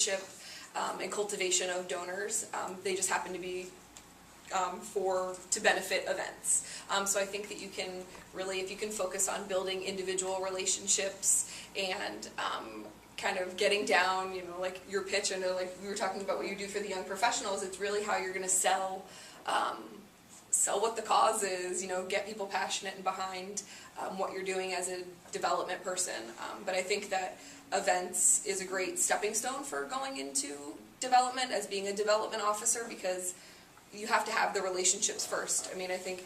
relationship and cultivation of donors. They just happen to be to benefit events. So I think that you can really, if you can focus on building individual relationships and kind of getting down, like your pitch, and like we were talking about what you do for the young professionals, it's really how you're going to sell what the cause is, get people passionate and behind what you're doing as a development person. But I think that events is a great stepping stone for going into development as being a development officer, because you have to have the relationships first. I mean, I think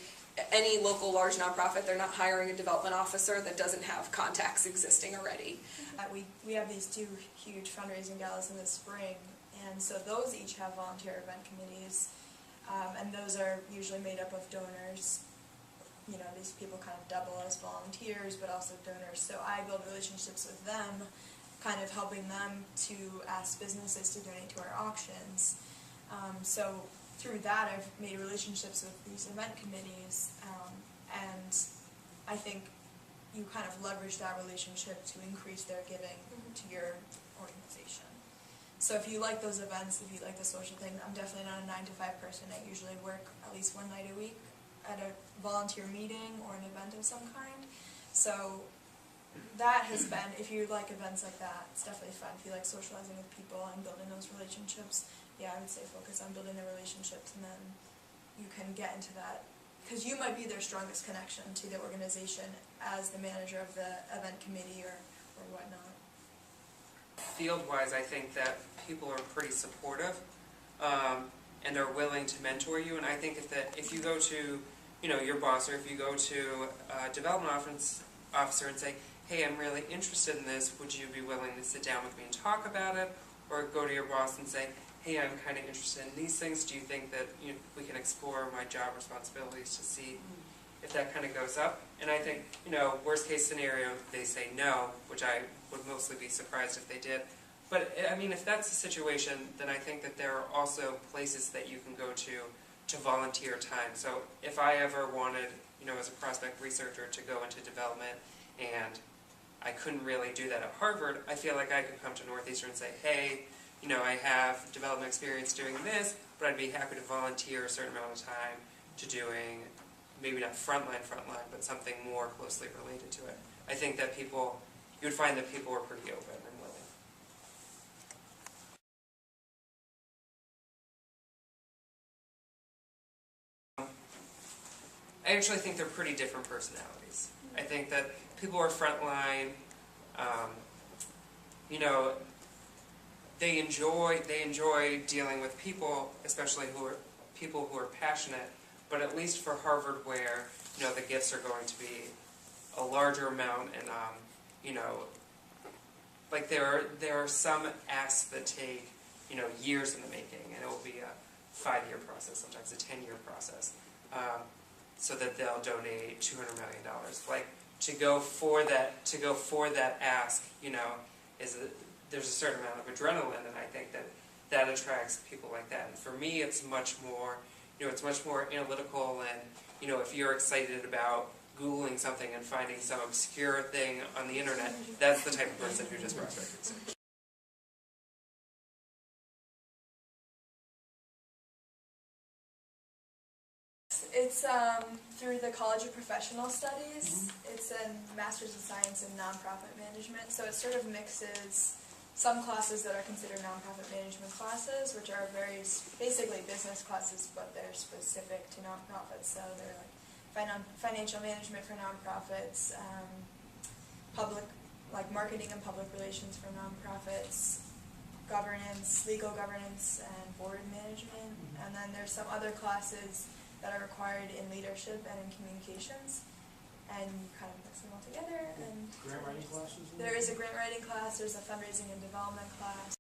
any local large nonprofit, they're not hiring a development officer that doesn't have contacts existing already. We have these 2 huge fundraising galas in the spring, and so those each have volunteer event committees, and those are usually made up of donors. These people kind of double as volunteers, but also donors. So I build relationships with them, kind of helping them to ask businesses to donate to our auctions. So through that, I've made relationships with these event committees, and I think you kind of leverage that relationship to increase their giving to your organization. So if you like those events, if you like the social thing, I'm definitely not a 9-to-5 person. I usually work at least 1 night a week at a volunteer meeting or an event of some kind. So that has been, if you like events like that, it's definitely fun. If you like socializing with people and building those relationships, yeah, I would say focus on building the relationships, and then you can get into that, because you might be their strongest connection to the organization as the manager of the event committee or whatnot. Field-wise, I think that people are pretty supportive and are willing to mentor you, and I think if you go to your boss, or if you go to a development officer and say, hey, I'm really interested in this, would you be willing to sit down with me and talk about it? Or go to your boss and say, hey, I'm kind of interested in these things, do you think that we can explore my job responsibilities to see if that kind of goes up? And I think, worst case scenario, they say no, which I would mostly be surprised if they did. But, I mean, if that's the situation, then I think that there are also places that you can go to volunteer time. So if I ever wanted, as a prospect researcher, to go into development, and I couldn't really do that at Harvard, I feel like I could come to Northeastern and say, hey, I have development experience doing this, but I'd be happy to volunteer a certain amount of time to doing, maybe not frontline, but something more closely related to it. I think that you would find that people were pretty open and willing. I actually think they're pretty different personalities. I think that people who are frontline, they enjoy dealing with people, especially people who are passionate. But at least for Harvard, where the gifts are going to be a larger amount, and like there are some asks that take years in the making, and it will be a 5-year process, sometimes a 10-year process, so that they'll donate $200 million. Like to go for that ask, there's a certain amount of adrenaline, and I think that attracts people like that. And for me, it's much more, it's much more analytical, and if you're excited about Googling something and finding some obscure thing on the internet, that's the type of person who just prospect research. It's through the College of Professional Studies. It's a Master's of Science in Nonprofit Management, so it sort of mixes some classes that are considered nonprofit management classes, which are basically business classes, but they're specific to nonprofits. So they're like financial management for nonprofits, marketing and public relations for nonprofits, governance, legal governance, and board management. And then there's some other classes that are required in leadership and in communications, and you kind of mix them all together. And grant writing classes? There is a grant writing class, there's a fundraising and development class.